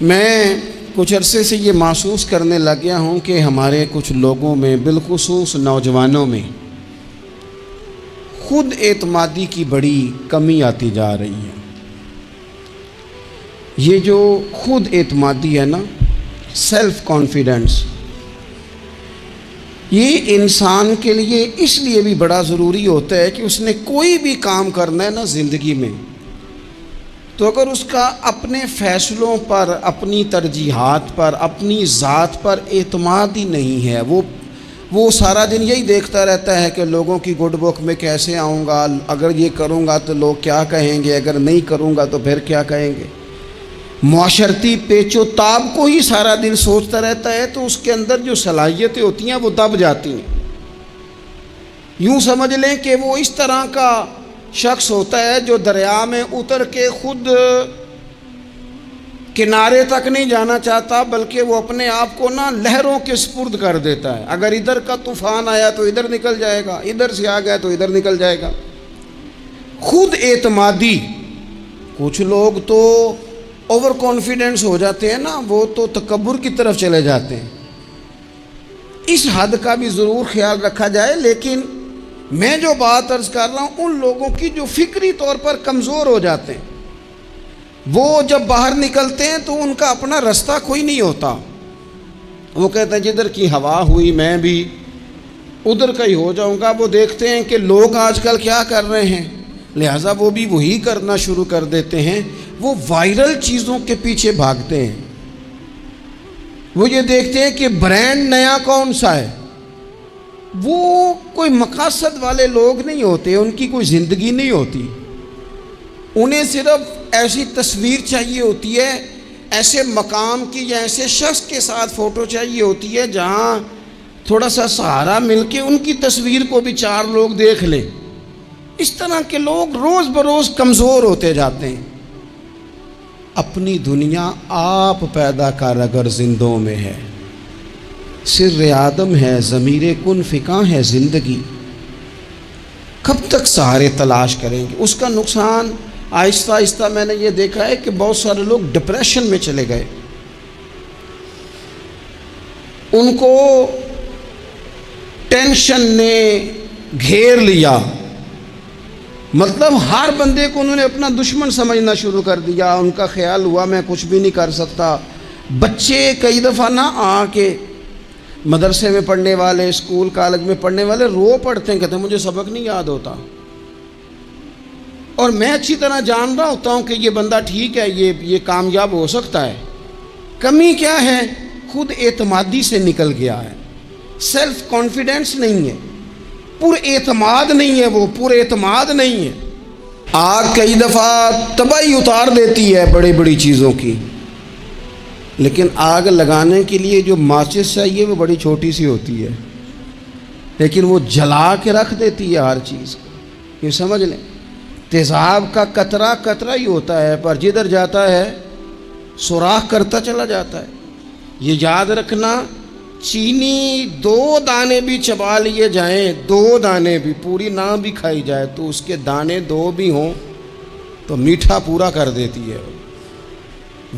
میں کچھ عرصے سے یہ محسوس کرنے لگ گیا ہوں کہ ہمارے کچھ لوگوں میں، بالخصوص نوجوانوں میں، خود اعتمادی کی بڑی کمی آتی جا رہی ہے۔ یہ جو خود اعتمادی ہے نا، سیلف کانفیڈنس، یہ انسان کے لیے اس لیے بھی بڑا ضروری ہوتا ہے کہ اس نے کوئی بھی کام کرنا ہے نا زندگی میں، تو اگر اس کا اپنے فیصلوں پر، اپنی ترجیحات پر، اپنی ذات پر اعتماد ہی نہیں ہے، وہ سارا دن یہی دیکھتا رہتا ہے کہ لوگوں کی گڈ بک میں کیسے آؤں گا، اگر یہ کروں گا تو لوگ کیا کہیں گے، اگر نہیں کروں گا تو پھر کیا کہیں گے، معاشرتی پیچ و تاب کو ہی سارا دن سوچتا رہتا ہے، تو اس کے اندر جو صلاحیتیں ہوتی ہیں وہ دب جاتی ہیں۔ یوں سمجھ لیں کہ وہ اس طرح کا شخص ہوتا ہے جو دریا میں اتر کے خود کنارے تک نہیں جانا چاہتا، بلکہ وہ اپنے آپ کو نا لہروں کے سپرد کر دیتا ہے۔ اگر ادھر کا طوفان آیا تو ادھر نکل جائے گا، ادھر سے آ گیا تو ادھر نکل جائے گا۔ خود اعتمادی، کچھ لوگ تو اوور کانفیڈنس ہو جاتے ہیں نا، وہ تو تکبر کی طرف چلے جاتے ہیں۔ اس حد کا بھی ضرور خیال رکھا جائے، لیکن میں جو بات عرض کر رہا ہوں ان لوگوں کی جو فکری طور پر کمزور ہو جاتے ہیں، وہ جب باہر نکلتے ہیں تو ان کا اپنا رستہ کوئی نہیں ہوتا۔ وہ کہتے ہیں جدھر کی ہوا ہوئی میں بھی ادھر کا ہی ہو جاؤں گا۔ وہ دیکھتے ہیں کہ لوگ آج کل کیا کر رہے ہیں، لہٰذا وہ بھی وہی کرنا شروع کر دیتے ہیں۔ وہ وائرل چیزوں کے پیچھے بھاگتے ہیں۔ وہ یہ دیکھتے ہیں کہ برانڈ نیا کون سا ہے۔ وہ کوئی مقاصد والے لوگ نہیں ہوتے، ان کی کوئی زندگی نہیں ہوتی، انہیں صرف ایسی تصویر چاہیے ہوتی ہے، ایسے مقام کی یا ایسے شخص کے ساتھ فوٹو چاہیے ہوتی ہے جہاں تھوڑا سا سہارا مل کے ان کی تصویر کو بھی 4 لوگ دیکھ لیں۔ اس طرح کے لوگ روز بروز کمزور ہوتے جاتے ہیں۔ اپنی دنیا آپ پیدا کر اگر زندوں میں ہے، سر آدم ہے، ضمیر کن فکاں ہے زندگی، کب تک سہارے تلاش کریں گے؟ اس کا نقصان آہستہ آہستہ میں نے یہ دیکھا ہے کہ بہت سارے لوگ ڈپریشن میں چلے گئے۔ ان کو ٹینشن نے گھیر لیا، مطلب ہر بندے کو انہوں نے اپنا دشمن سمجھنا شروع کر دیا۔ ان کا خیال ہوا میں کچھ بھی نہیں کر سکتا۔ بچے کئی دفعہ نہ آ کے مدرسے میں پڑھنے والے، اسکول کالج میں پڑھنے والے رو پڑھتے ہیں، کہتے ہیں مجھے سبق نہیں یاد ہوتا، اور میں اچھی طرح جان رہا ہوتا ہوں کہ یہ بندہ ٹھیک ہے، یہ کامیاب ہو سکتا ہے۔ کمی کیا ہے؟ خود اعتمادی سے نکل گیا ہے، سیلف کانفیڈنس نہیں ہے، پر اعتماد نہیں ہے، وہ پر اعتماد نہیں ہے۔ آگ کئی دفعہ تباہی اتار دیتی ہے بڑی بڑی چیزوں کی، لیکن آگ لگانے کے لیے جو ماچس چاہیے وہ بڑی چھوٹی سی ہوتی ہے، لیکن وہ جلا کے رکھ دیتی ہے ہر چیز کو۔ یہ سمجھ لیں، تیزاب کا قطرہ قطرہ ہی ہوتا ہے، پر جدھر جاتا ہے سوراخ کرتا چلا جاتا ہے۔ یہ یاد رکھنا، چینی 2 دانے بھی چبا لیے جائیں، 2 دانے بھی، پوری نہ بھی کھائی جائے تو اس کے دانے 2 بھی ہوں تو میٹھا پورا کر دیتی ہے۔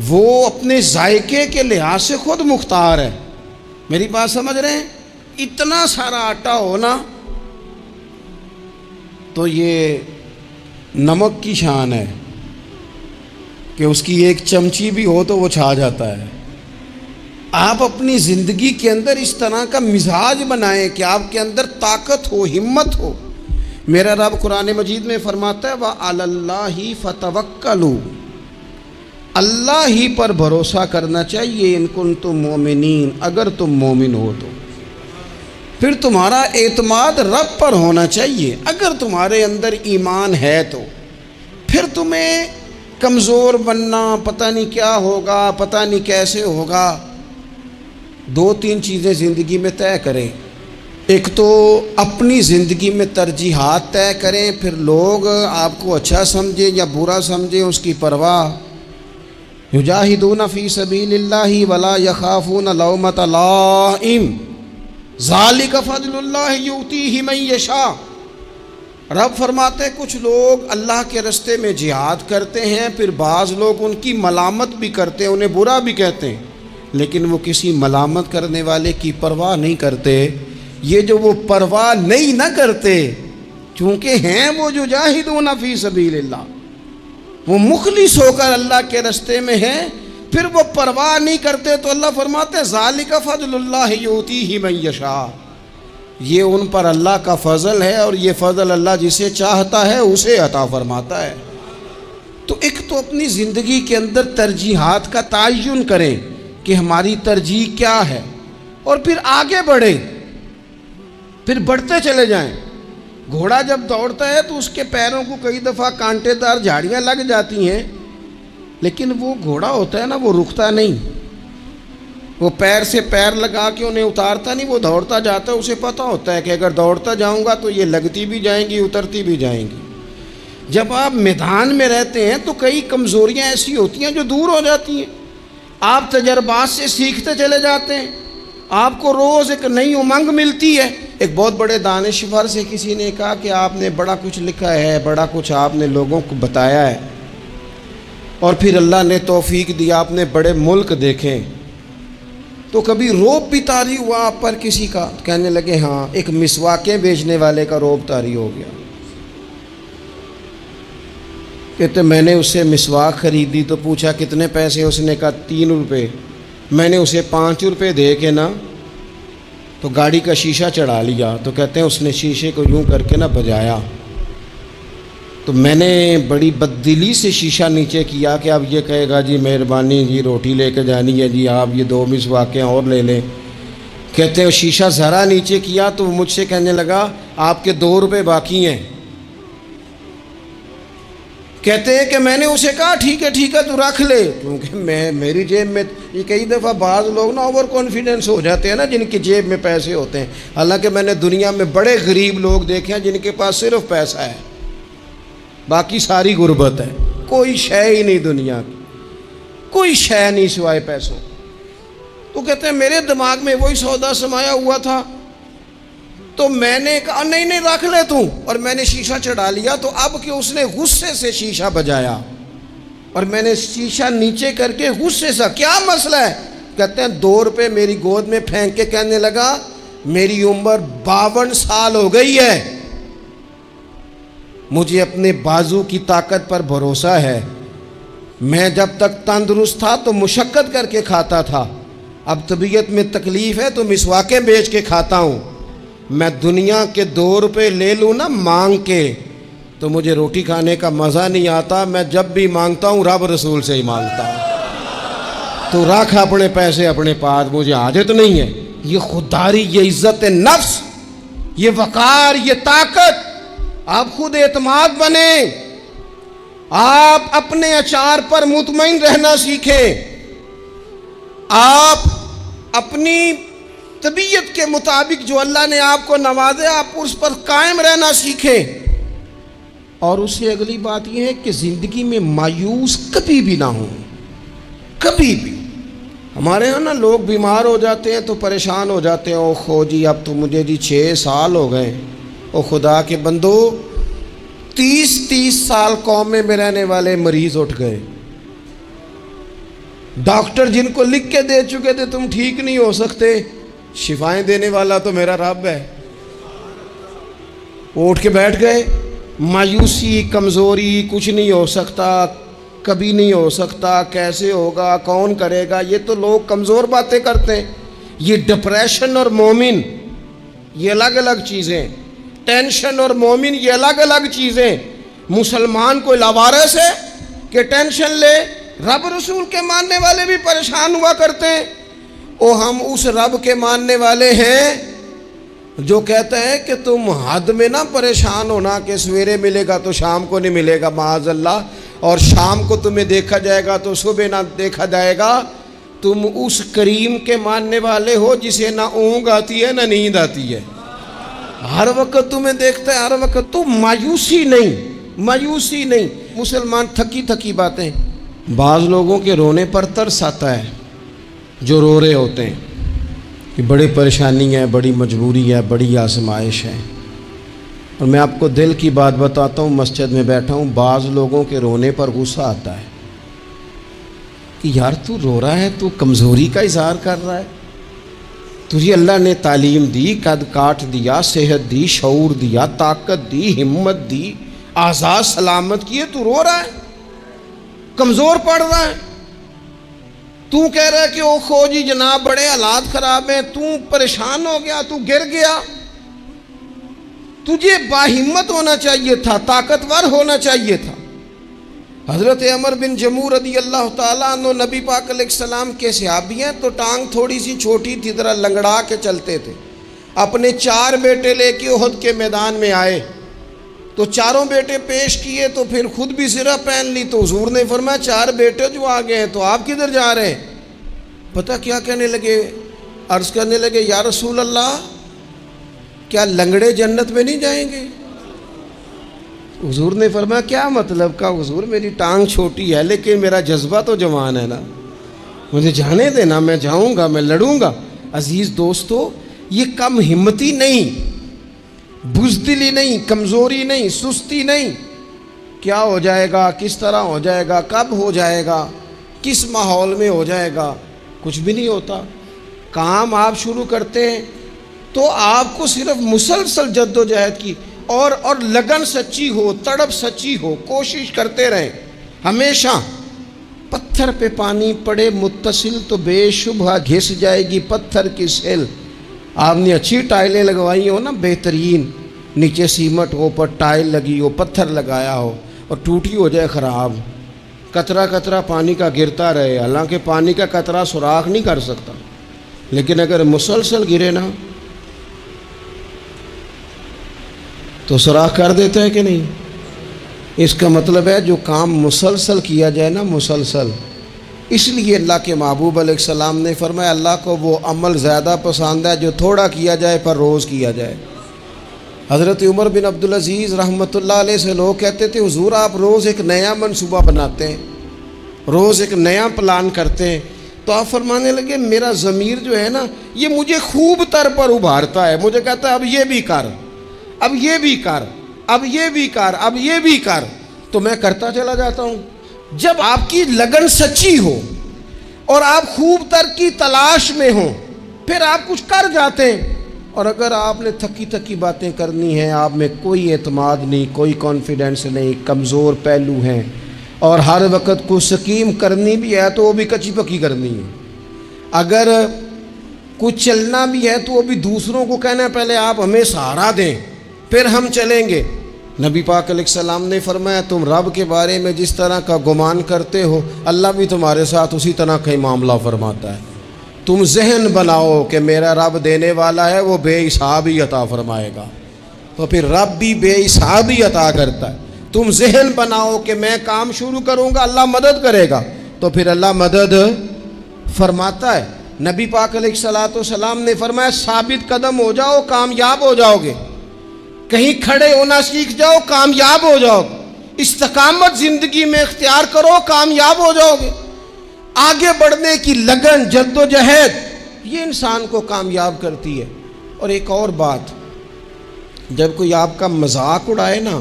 وہ اپنے ذائقے کے لحاظ سے خود مختار ہے۔ میری بات سمجھ رہے ہیں؟ اتنا سارا آٹا ہونا تو یہ نمک کی شان ہے کہ اس کی 1 چمچی بھی ہو تو وہ چھا جاتا ہے۔ آپ اپنی زندگی کے اندر اس طرح کا مزاج بنائیں کہ آپ کے اندر طاقت ہو، ہمت ہو۔ میرا رب قرآن مجید میں فرماتا ہے وَعَلَى اللَّهِ فَتَوَكَّلُوا، اللہ ہی پر بھروسہ کرنا چاہیے، ان کنتم مومنین، اگر تم مومن ہو تو۔ پھر تمہارا اعتماد رب پر ہونا چاہیے، اگر تمہارے اندر ایمان ہے تو۔ پھر تمہیں کمزور بننا، پتہ نہیں کیا ہوگا، پتہ نہیں کیسے ہوگا۔ 2-3 چیزیں زندگی میں طے کریں۔ ایک تو اپنی زندگی میں ترجیحات طے کریں، پھر لوگ آپ کو اچھا سمجھیں یا برا سمجھیں اس کی پرواہ۔ یجاہدون فی سبیل اللہ ولا یخافون لومۃ لائم ذالک فضل اللہ یؤتیہ من یشاء۔ رب فرماتے کچھ لوگ اللہ کے راستے میں جہاد کرتے ہیں، پھر بعض لوگ ان کی ملامت بھی کرتے ہیں، انہیں برا بھی کہتے ہیں، لیکن وہ کسی ملامت کرنے والے کی پرواہ نہیں کرتے۔ یہ جو وہ پرواہ نہیں نہ کرتے، چونکہ ہیں وہ جو جاہدون فی سبیل اللہ، وہ مخلص ہو کر اللہ کے راستے میں ہیں، پھر وہ پرواہ نہیں کرتے، تو اللہ فرماتے ہیں ذالک فضل اللہ یؤتیہ من یشاء، یہ ان پر اللہ کا فضل ہے، اور یہ فضل اللہ جسے چاہتا ہے اسے عطا فرماتا ہے۔ تو ایک تو اپنی زندگی کے اندر ترجیحات کا تعین کریں کہ ہماری ترجیح کیا ہے، اور پھر آگے بڑھیں، پھر بڑھتے چلے جائیں۔ گھوڑا جب دوڑتا ہے تو اس کے پیروں کو کئی دفعہ کانٹے دار جھاڑیاں لگ جاتی ہیں، لیکن وہ گھوڑا ہوتا ہے نا، وہ رکتا نہیں، وہ پیر سے پیر لگا کے انہیں اتارتا نہیں، وہ دوڑتا جاتا ہے۔ اسے پتہ ہوتا ہے کہ اگر دوڑتا جاؤں گا تو یہ لگتی بھی جائیں گی، اترتی بھی جائیں گی۔ جب آپ میدان میں رہتے ہیں تو کئی کمزوریاں ایسی ہوتی ہیں جو دور ہو جاتی ہیں، آپ تجربات سے سیکھتے چلے جاتے ہیں، آپ کو روز ایک نئی امنگ ملتی ہے۔ ایک بہت بڑے دانشور سے کسی نے کہا کہ آپ نے بڑا کچھ لکھا ہے، بڑا کچھ آپ نے لوگوں کو بتایا ہے، اور پھر اللہ نے توفیق دیا، آپ نے بڑے ملک دیکھیں، تو کبھی روب بھی طاری ہوا آپ پر کسی کا؟ کہنے لگے ہاں، ایک مسواکیں بیچنے والے کا روب طاری ہو گیا۔ کہتے میں نے اس سے مسواک خریدی تو پوچھا کتنے پیسے، اس نے کہا 3 روپے۔ میں نے اسے 5 روپے دے کے نا تو گاڑی کا شیشہ چڑھا لیا، تو کہتے ہیں اس نے شیشے کو یوں کر کے نا بجایا، تو میں نے بڑی بددلی سے شیشہ نیچے کیا کہ اب یہ کہے گا جی مہربانی جی روٹی لے کے جانی ہے جی، آپ یہ 2 مسواکیں اور لے لیں۔ کہتے ہیں شیشہ ذرا نیچے کیا تو وہ مجھ سے کہنے لگا آپ کے 2 روپے باقی ہیں۔ کہتے ہیں کہ میں نے اسے کہا ٹھیک ہے تو رکھ لے، کیونکہ میری جیب میں، یہ کئی دفعہ بعض لوگ نا اوور کانفیڈنس ہو جاتے ہیں نا، جن کی جیب میں پیسے ہوتے ہیں۔ حالانکہ میں نے دنیا میں بڑے غریب لوگ دیکھے ہیں جن کے پاس صرف پیسہ ہے، باقی ساری غربت ہے، کوئی شے ہی نہیں دنیا کی، کوئی شے نہیں سوائے پیسوں۔ تو کہتے ہیں میرے دماغ میں وہی سودا سمایا ہوا تھا، تو میں نے کہا نہیں رکھ لے تو، اور میں نے شیشہ چڑھا لیا۔ تو اب کہ اس نے غصے سے شیشہ بجایا اور میں نے شیشہ نیچے کر کے غصے سے، کیا مسئلہ ہے؟ کہتے ہیں 2 روپے میری گود میں پھینک کے کہنے لگا میری عمر 52 سال ہو گئی ہے، مجھے اپنے بازو کی طاقت پر بھروسہ ہے، میں جب تک تندرست تھا تو مشقت کر کے کھاتا تھا، اب طبیعت میں تکلیف ہے تو مسواکیں بیچ کے کھاتا ہوں، میں دنیا کے 2 روپے لے لوں نا مانگ کے تو مجھے روٹی کھانے کا مزہ نہیں آتا، میں جب بھی مانگتا ہوں رب رسول سے ہی مانگتا ہوں، تو رکھ اپنے پیسے اپنے پاس، مجھے حاجت نہیں ہے۔ یہ خودداری، یہ عزت نفس، یہ وقار، یہ طاقت، آپ خود اعتماد بنیں، آپ اپنے اچار پر مطمئن رہنا سیکھیں، آپ اپنی طبیعت کے مطابق جو اللہ نے آپ کو نوازے آپ اس پر قائم رہنا سیکھیں۔ اور اس سے اگلی بات یہ ہے کہ زندگی میں مایوس کبھی بھی نہ ہوں، کبھی بھی۔ ہمارے ہاں نا لوگ بیمار ہو جاتے ہیں تو پریشان ہو جاتے ہیں، او خو جی اب تو مجھے جی 6 سال ہو گئے، او خدا کے بندو 30 سال قومے میں رہنے والے مریض اٹھ گئے، ڈاکٹر جن کو لکھ کے دے چکے تھے تم ٹھیک نہیں ہو سکتے، شفائیں دینے والا تو میرا رب ہے، وہ اٹھ کے بیٹھ گئے۔ مایوسی، کمزوری، کچھ نہیں ہو سکتا، کبھی نہیں ہو سکتا، کیسے ہوگا، کون کرے گا، یہ تو لوگ کمزور باتیں کرتے ہیں۔ یہ ڈپریشن اور مومن یہ الگ الگ چیزیں، ٹینشن اور مومن یہ الگ الگ چیزیں۔ مسلمان کوئی لاوارث ہے کہ ٹینشن لے؟ رب رسول کے ماننے والے بھی پریشان ہوا کرتے ہیں، اور ہم اس رب کے ماننے والے ہیں جو کہتا ہے کہ تم حد میں نہ پریشان ہونا کہ سویرے ملے گا تو شام کو نہیں ملے گا معاذ اللہ، اور شام کو تمہیں دیکھا جائے گا تو صبح نہ دیکھا جائے گا۔ تم اس کریم کے ماننے والے ہو جسے نہ اونگ آتی ہے نہ نیند آتی ہے، ہر وقت تمہیں دیکھتا ہے، ہر وقت۔ تو مایوسی نہیں۔ مسلمان تھکی باتیں، بعض لوگوں کے رونے پر ترس آتا ہے جو رو رہے ہوتے ہیں کہ بڑی پریشانی ہے، بڑی مجبوری ہے، بڑی آزمائش ہے۔ اور میں آپ کو دل کی بات بتاتا ہوں، مسجد میں بیٹھا ہوں، بعض لوگوں کے رونے پر غصہ آتا ہے کہ یار تو رو رہا ہے، تو کمزوری کا اظہار کر رہا ہے، تجھے اللہ نے تعلیم دی، قد کاٹ دیا، صحت دی، شعور دیا، طاقت دی، ہمت دی، آزاد سلامت کیے، تو رو رہا ہے، کمزور پڑ رہا ہے، تو کہہ رہا ہے کہ او خو جی جناب بڑے حالات خراب ہیں، تو پریشان ہو گیا، تو گر گیا۔ تجھے باہمت ہونا چاہیے تھا، طاقتور ہونا چاہیے تھا۔ حضرت عمر بن جموح رضی اللہ تعالیٰ عنہ نبی پاک علیہ السلام کے صحابی ہیں، تو ٹانگ تھوڑی سی چھوٹی تھی، ذرا لنگڑا کے چلتے تھے۔ اپنے 4 بیٹے لے کے احد کے میدان میں آئے تو چاروں بیٹے پیش کیے، تو پھر خود بھی زرہ پہن لی، تو حضور نے فرمایا 4 بیٹے جو آ گئے ہیں تو آپ کدھر جا رہے ہیں؟ پتہ کیا کہنے لگے؟ عرض کرنے لگے یا رسول اللہ کیا لنگڑے جنت میں نہیں جائیں گے؟ حضور نے فرمایا کیا مطلب کا حضور، میری ٹانگ چھوٹی ہے لیکن میرا جذبہ تو جوان ہے نا، مجھے جانے دینا، میں جاؤں گا، میں لڑوں گا۔ عزیز دوستو، یہ کم ہمتی نہیں، بزدلی نہیں، کمزوری نہیں، سستی نہیں۔ کیا ہو جائے گا، کس طرح ہو جائے گا، کب ہو جائے گا، کس ماحول میں ہو جائے گا، کچھ بھی نہیں ہوتا۔ کام آپ شروع کرتے ہیں تو آپ کو صرف مسلسل جد و جہد کی اور لگن سچی ہو، تڑپ سچی ہو، کوشش کرتے رہیں ہمیشہ۔ پتھر پہ پانی پڑے متصل تو بے شبہ گھس جائے گی پتھر کی سیل۔ آپ نے اچھی ٹائلیں لگوائی ہو نا، بہترین، نیچے سیمٹ ہو، اوپر ٹائل لگی ہو، پتھر لگایا ہو، اور ٹوٹی ہو جائے خراب، قطرہ قطرہ پانی کا گرتا رہے، حالانکہ پانی کا قطرہ سوراخ نہیں کر سکتا، لیکن اگر مسلسل گرے نا تو سوراخ کر دیتا ہے کہ نہیں؟ اس کا مطلب ہے جو کام مسلسل کیا جائے نا، مسلسل۔ اس لیے اللہ کے محبوب علیہ السلام نے فرمایا اللہ کو وہ عمل زیادہ پسند ہے جو تھوڑا کیا جائے پر روز کیا جائے۔ حضرت عمر بن عبدالعزیز رحمۃ اللہ علیہ سے لوگ کہتے تھے حضور آپ روز ایک نیا منصوبہ بناتے ہیں، روز ایک نیا پلان کرتے ہیں، تو آپ فرمانے لگے میرا ضمیر جو ہے نا یہ مجھے خوب تر پر ابھارتا ہے، مجھے کہتا ہے اب یہ بھی کر، اب یہ بھی کر، اب یہ بھی کر، اب یہ بھی کر، تو میں کرتا چلا جاتا ہوں۔ جب آپ کی لگن سچی ہو اور آپ خوب تر کی تلاش میں ہوں پھر آپ کچھ کر جاتے ہیں، اور اگر آپ نے تھکی تھکی باتیں کرنی ہیں، آپ میں کوئی اعتماد نہیں، کوئی کانفیڈنس نہیں، کمزور پہلو ہیں، اور ہر وقت کچھ سکیم کرنی بھی ہے تو وہ بھی کچی پکی کرنی ہے، اگر کچھ چلنا بھی ہے تو وہ بھی دوسروں کو کہنا ہے پہلے آپ ہمیں سہارا دیں پھر ہم چلیں گے۔ نبی پاک علیہ السلام نے فرمایا تم رب کے بارے میں جس طرح کا گمان کرتے ہو اللہ بھی تمہارے ساتھ اسی طرح کا ہی معاملہ فرماتا ہے۔ تم ذہن بناؤ کہ میرا رب دینے والا ہے، وہ بے حساب ہی عطا فرمائے گا، تو پھر رب بھی بے حساب ہی عطا کرتا ہے۔ تم ذہن بناؤ کہ میں کام شروع کروں گا اللہ مدد کرے گا، تو پھر اللہ مدد فرماتا ہے۔ نبی پاک علیہ السلام نے فرمایا ثابت قدم ہو جاؤ کامیاب ہو جاؤ گے، کہیں کھڑے ہونا سیکھ جاؤ کامیاب ہو جاؤ گے، استقامت زندگی میں اختیار کرو کامیاب ہو جاؤ گے۔ آگے بڑھنے کی لگن، جد و جہد، یہ انسان کو کامیاب کرتی ہے۔ اور ایک اور بات، جب کوئی آپ کا مذاق اڑائے نا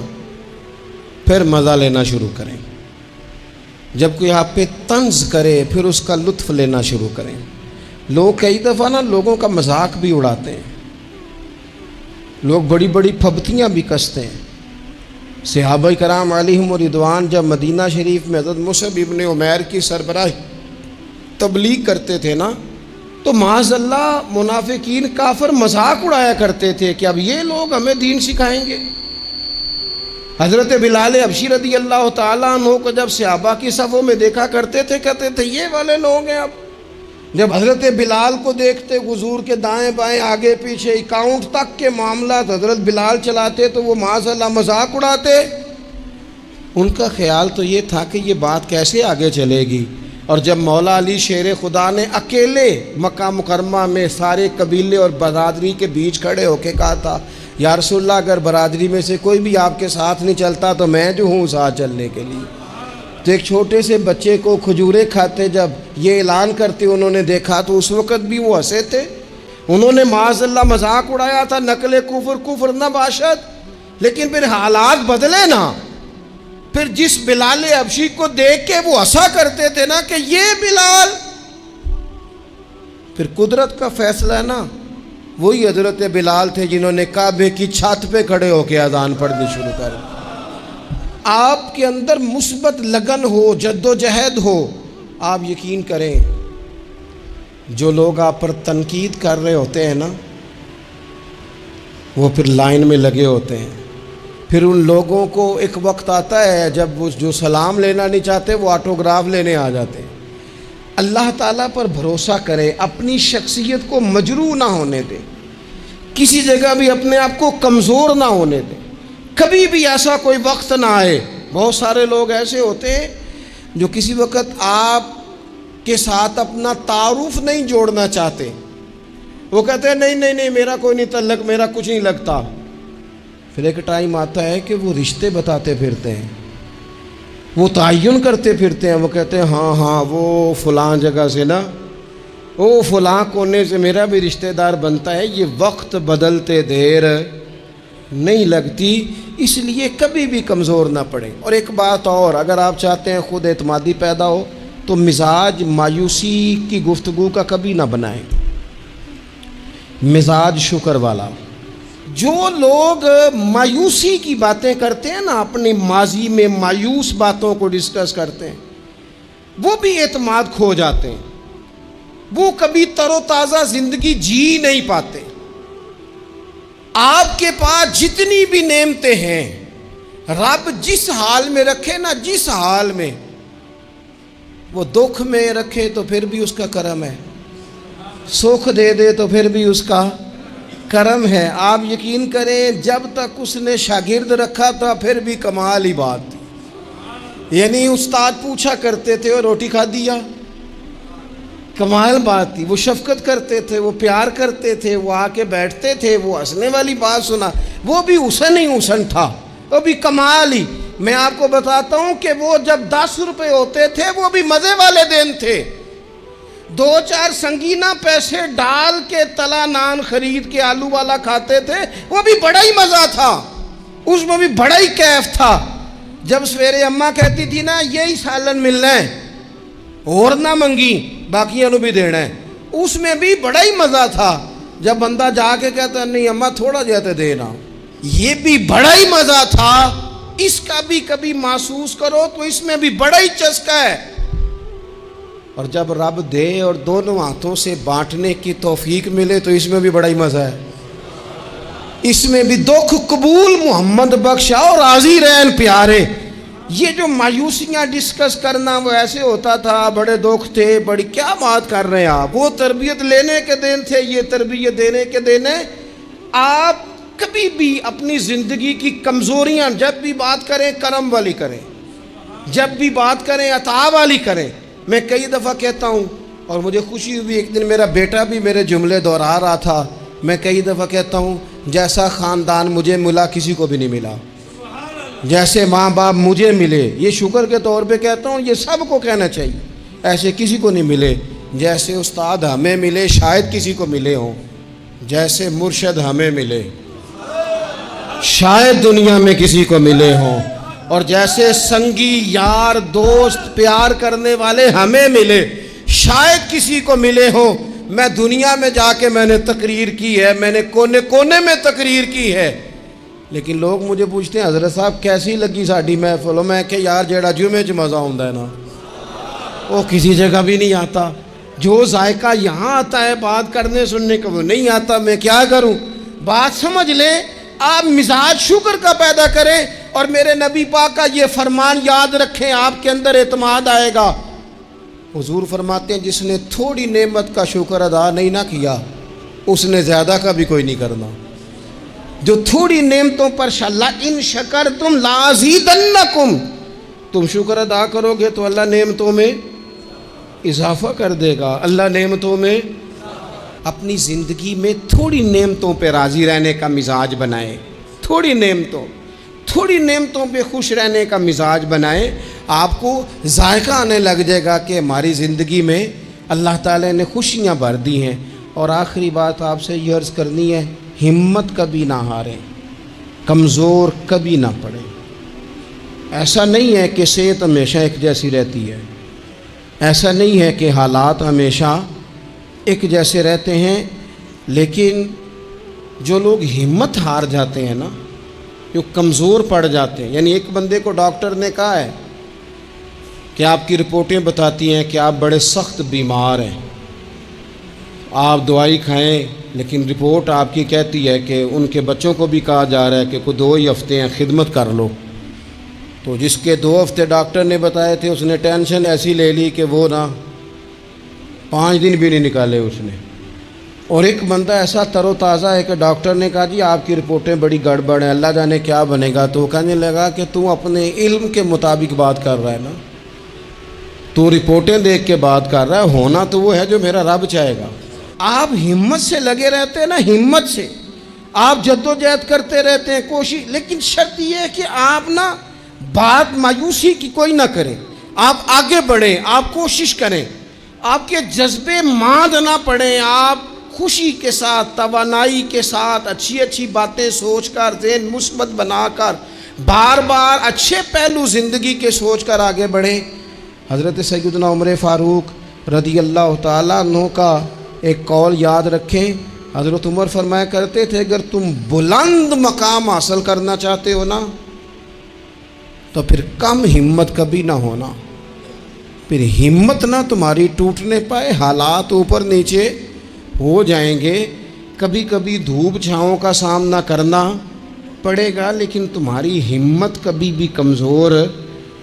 پھر مزہ لینا شروع کریں، جب کوئی آپ پہ طنز کرے پھر اس کا لطف لینا شروع کریں۔ لوگ کئی دفعہ نا لوگوں کا مذاق بھی اڑاتے ہیں، لوگ بڑی بڑی پھبتیاں بھی کستے ہیں۔ صحابہ کرام علیہم رضوان جب مدینہ شریف میں حضرت مصعب ابن عمیر کی سربراہی تبلیغ کرتے تھے نا تو معاذ اللہ منافقین کافر مذاق اڑایا کرتے تھے کہ اب یہ لوگ ہمیں دین سکھائیں گے۔ حضرت بلال حبشی رضی اللہ تعالیٰ عنہ کو جب صحابہ کی صفوں میں دیکھا کرتے تھے کہتے تھے یہ والے لوگ ہیں۔ اب جب حضرت بلال کو دیکھتے حضور کے دائیں بائیں آگے پیچھے اکاؤنٹ تک کے معاملات حضرت بلال چلاتے تو وہ معاذ اللہ مذاق اڑاتے۔ ان کا خیال تو یہ تھا کہ یہ بات کیسے آگے چلے گی، اور جب مولا علی شیر خدا نے اکیلے مکہ مکرمہ میں سارے قبیلے اور برادری کے بیچ کھڑے ہو کے کہا تھا یا رسول اللہ اگر برادری میں سے کوئی بھی آپ کے ساتھ نہیں چلتا تو میں جو ہوں ساتھ چلنے کے لیے، تو ایک چھوٹے سے بچے کو کھجورے کھاتے جب یہ اعلان کرتے انہوں نے دیکھا تو اس وقت بھی وہ ہنسے تھے۔ انہوں نے معاذ اللہ مذاق اڑایا تھا، نقل کفر کفر نہ باشد، لیکن پھر حالات بدلے نا. پھر جس بلال حبشی کو دیکھ کے وہ ہنسا کرتے تھے نا کہ یہ بلال، پھر قدرت کا فیصلہ ہے نا. وہی حضرت بلال تھے جنہوں نے کعبے کی چھت پہ کھڑے ہو کے اذان پڑھنی شروع کر. آپ کے اندر مثبت لگن ہو، جد و جہد ہو، آپ یقین کریں جو لوگ آپ پر تنقید کر رہے ہوتے ہیں نا، وہ پھر لائن میں لگے ہوتے ہیں. پھر ان لوگوں کو ایک وقت آتا ہے جب وہ جو سلام لینا نہیں چاہتے وہ آٹوگراف لینے آ جاتے ہیں. اللہ تعالیٰ پر بھروسہ کرے، اپنی شخصیت کو مجروح نہ ہونے دے، کسی جگہ بھی اپنے آپ کو کمزور نہ ہونے دے. کبھی بھی ایسا کوئی وقت نہ آئے. بہت سارے لوگ ایسے ہوتے ہیں جو کسی وقت آپ کے ساتھ اپنا تعارف نہیں جوڑنا چاہتے. وہ کہتے ہیں نہیں میرا کوئی نہیں تعلق، میرا کچھ نہیں لگتا. پھر ایک ٹائم آتا ہے کہ وہ رشتے بتاتے پھرتے ہیں، وہ تعین کرتے پھرتے ہیں. وہ کہتے ہیں ہاں وہ فلاں جگہ سے نا، وہ فلاں کونے سے میرا بھی رشتہ دار بنتا ہے. یہ وقت بدلتے دیر نہیں لگتی، اس لیے کبھی بھی کمزور نہ پڑے. اور ایک بات اور، اگر آپ چاہتے ہیں خود اعتمادی پیدا ہو تو مزاج مایوسی کی گفتگو کا کبھی نہ بنائیں، مزاج شکر والا. جو لوگ مایوسی کی باتیں کرتے ہیں نا، اپنے ماضی میں مایوس باتوں کو ڈسکس کرتے ہیں، وہ بھی اعتماد کھو جاتے ہیں. وہ کبھی تر و تازہ زندگی جی نہیں پاتے. آپ کے پاس جتنی بھی نعمتیں ہیں، رب جس حال میں رکھے نا، جس حال میں وہ دکھ میں رکھے تو پھر بھی اس کا کرم ہے، سکھ دے دے تو پھر بھی اس کا کرم ہے. آپ یقین کریں جب تک اس نے شاگرد رکھا تھا پھر بھی کمال ہی بات تھی. یعنی استاد پوچھا کرتے تھے اور روٹی کھا دیا، کمال بات تھی. وہ شفقت کرتے تھے، وہ پیار کرتے تھے، وہ آ کے بیٹھتے تھے، وہ ہنسنے والی بات سنا، وہ بھی حسن ہی حسن تھا، وہ بھی کمال ہی. میں آپ کو بتاتا ہوں کہ وہ جب 10 روپے ہوتے تھے وہ بھی مزے والے دن تھے. 2-4 سنگینہ پیسے ڈال کے تلا نان خرید کے آلو والا کھاتے تھے، وہ بھی بڑا ہی مزہ تھا، اس میں بھی بڑا ہی کیف تھا. جب سویرے اماں کہتی تھی نا یہی سالن ملنا ہے اور نہ منگی باقیوں نو بھی دینا ہے، اس میں بھی بڑا ہی مزہ تھا. جب بندہ جا کے کہتا نہیں اماں تھوڑا جاتے دینا، یہ بھی بڑا ہی مزہ تھا. اس کا بھی کبھی محسوس کرو تو اس میں بھی بڑا ہی چسکا ہے. اور جب رب دے اور دونوں ہاتھوں سے بانٹنے کی توفیق ملے تو اس میں بھی بڑا ہی مزہ ہے. اس میں بھی دکھ قبول محمد بخشا اور راضی رہن پیارے. یہ جو مایوسیاں ڈسکس کرنا وہ ایسے ہوتا تھا، بڑے دکھ تھے، بڑی کیا بات کر رہے ہیں آپ. وہ تربیت لینے کے دن تھے، یہ تربیت دینے کے دن ہے. آپ کبھی بھی اپنی زندگی کی کمزوریاں جب بھی بات کریں کرم والی کریں، جب بھی بات کریں عطا والی کریں. میں کئی دفعہ کہتا ہوں اور مجھے خوشی ہوئی، ایک دن میرا بیٹا بھی میرے جملے دہرا رہا تھا. میں کئی دفعہ کہتا ہوں جیسا خاندان مجھے ملا کسی کو بھی نہیں ملا، جیسے ماں باپ مجھے ملے، یہ شکر کے طور پہ کہتا ہوں، یہ سب کو کہنا چاہیے، ایسے کسی کو نہیں ملے. جیسے استاد ہمیں ملے شاید کسی کو ملے ہوں، جیسے مرشد ہمیں ملے شاید دنیا میں کسی کو ملے ہوں، اور جیسے سنگی یار دوست پیار کرنے والے ہمیں ملے شاید کسی کو ملے ہوں. میں دنیا میں جا کے میں نے تقریر کی ہے، میں نے کونے کونے میں تقریر کی ہے، لیکن لوگ مجھے پوچھتے ہیں حضرت صاحب کیسی لگی ساڈی محفل. میں کہ یار جیڑا جمعے چ مزہ آتا ہے نا وہ کسی جگہ بھی نہیں آتا. جو ذائقہ یہاں آتا ہے بات کرنے سننے کا وہ نہیں آتا. میں کیا کروں؟ بات سمجھ لیں. آپ مزاج شکر کا پیدا کریں اور میرے نبی پاک کا یہ فرمان یاد رکھیں، آپ کے اندر اعتماد آئے گا. حضور فرماتے ہیں جس نے تھوڑی نعمت کا شکر ادا نہیں نہ کیا اس نے زیادہ کا بھی کوئی نہیں کرنا. جو تھوڑی نعمتوں پر ان شکرتم لازیدنکم، تم شکر ادا کرو گے تو اللہ نعمتوں میں اضافہ کر دے گا. اللہ نعمتوں میں، اپنی زندگی میں تھوڑی نعمتوں پہ راضی رہنے کا مزاج بنائیں، تھوڑی نعمتوں پہ خوش رہنے کا مزاج بنائیں. آپ کو ذائقہ آنے لگ جائے گا کہ ہماری زندگی میں اللہ تعالی نے خوشیاں بھر دی ہیں. اور آخری بات آپ سے یہ عرض کرنی ہے، ہمت کبھی نہ ہاریں. کمزور کبھی نہ پڑے۔ ایسا نہیں ہے کہ صحت ہمیشہ ایک جیسی رہتی ہے، ایسا نہیں ہے کہ حالات ہمیشہ ایک جیسے رہتے ہیں، لیکن جو لوگ ہمت ہار جاتے ہیں نا، جو کمزور پڑ جاتے ہیں، یعنی ایک بندے کو ڈاکٹر نے کہا ہے کہ آپ کی رپورٹیں بتاتی ہیں کہ آپ بڑے سخت بیمار ہیں، آپ دوائی کھائیں، لیکن رپورٹ آپ کی کہتی ہے کہ ان کے بچوں کو بھی کہا جا رہا ہے کہ کوئی 2 ہی ہفتے ہیں خدمت کر لو۔ تو جس کے 2 ہفتے ڈاکٹر نے بتائے تھے، اس نے ٹینشن ایسی لے لی کہ وہ 5 دن بھی نہیں نکالے اس نے۔ اور ایک بندہ ایسا تر و تازہ ہے کہ ڈاکٹر نے کہا جی آپ کی رپورٹیں بڑی گڑبڑ ہیں، اللہ جانے کیا بنے گا، تو کہنے لگا کہ تو اپنے علم کے مطابق بات کر رہا ہے نا، تو رپورٹیں دیکھ کے بات کر رہا ہے، ہونا تو وہ ہے جو میرا رب چاہے گا۔ آپ ہمت سے لگے رہتے ہیں نا، ہمت سے آپ جدوجہد کرتے رہتے ہیں، کوشش، لیکن شرط یہ ہے کہ آپ نا بات مایوسی کی کوئی نہ کریں، آپ آگے بڑھیں، آپ کوشش کریں، آپ کے جذبے ماند نہ پڑیں، آپ خوشی کے ساتھ، توانائی کے ساتھ، اچھی اچھی باتیں سوچ کر، ذہن مثبت بنا کر، بار بار اچھے پہلو زندگی کے سوچ کر آگے بڑھیں۔ حضرت سیدنا عمر فاروق رضی اللہ تعالیٰ عنہ کا ایک قول یاد رکھیں، حضرت عمر فرمایا کرتے تھے اگر تم بلند مقام حاصل کرنا چاہتے ہو نا، تو پھر کم ہمت کبھی نہ ہونا، پھر ہمت نہ تمہاری ٹوٹنے پائے، حالات اوپر نیچے ہو جائیں گے، کبھی کبھی دھوپ چھاؤں کا سامنا کرنا پڑے گا، لیکن تمہاری ہمت کبھی بھی کمزور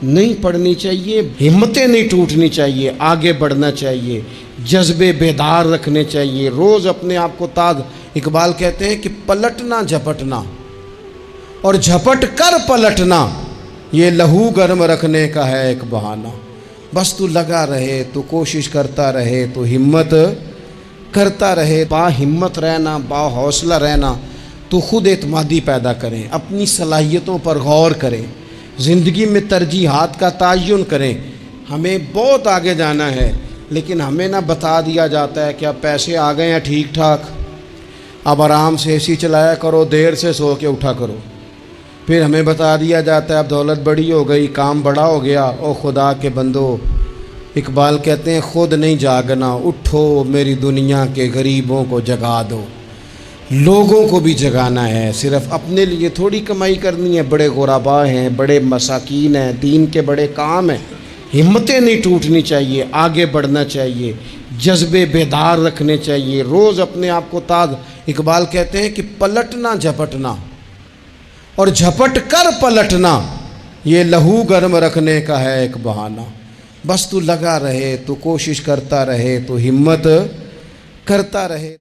نہیں پڑنی چاہیے، ہمتیں نہیں ٹوٹنی چاہیے، آگے بڑھنا چاہیے، جذبے بیدار رکھنے چاہیے، روز اپنے آپ کو تازہ۔ اقبال کہتے ہیں کہ پلٹنا جھپٹنا اور جھپٹ کر پلٹنا یہ لہو گرم رکھنے کا ہے ایک بہانہ۔ بس تو لگا رہے، تو کوشش کرتا رہے، تو ہمت کرتا رہے، با ہمت رہنا، با حوصلہ رہنا، تو خود اعتمادی پیدا کریں، اپنی صلاحیتوں پر غور کریں، زندگی میں ترجیحات کا تعین کریں۔ ہمیں بہت آگے جانا ہے، لیکن ہمیں نہ بتا دیا جاتا ہے کہ اب پیسے آ گئے ہیں ٹھیک ٹھاک، اب آرام سے اے سی چلایا کرو، دیر سے سو کے اٹھا کرو۔ پھر ہمیں بتا دیا جاتا ہے اب دولت بڑی ہو گئی، کام بڑا ہو گیا، او خدا کے بندو، اقبال کہتے ہیں خود نہیں جاگنا، اٹھو میری دنیا کے غریبوں کو جگا دو۔ لوگوں کو بھی جگانا ہے، صرف اپنے لیے تھوڑی کمائی کرنی ہے، بڑے غربا ہیں، بڑے مساکین ہیں، دین کے بڑے کام ہیں، ہمتیں نہیں ٹوٹنی چاہیے، آگے بڑھنا چاہیے، جذبے بیدار رکھنے چاہیے، روز اپنے آپ کو تازہ۔ اقبال کہتے ہیں کہ پلٹنا جھپٹنا اور جھپٹ کر پلٹنا یہ لہو گرم رکھنے کا ہے ایک بہانہ۔ بس تو لگا رہے، تو کوشش کرتا رہے، تو ہمت کرتا رہے۔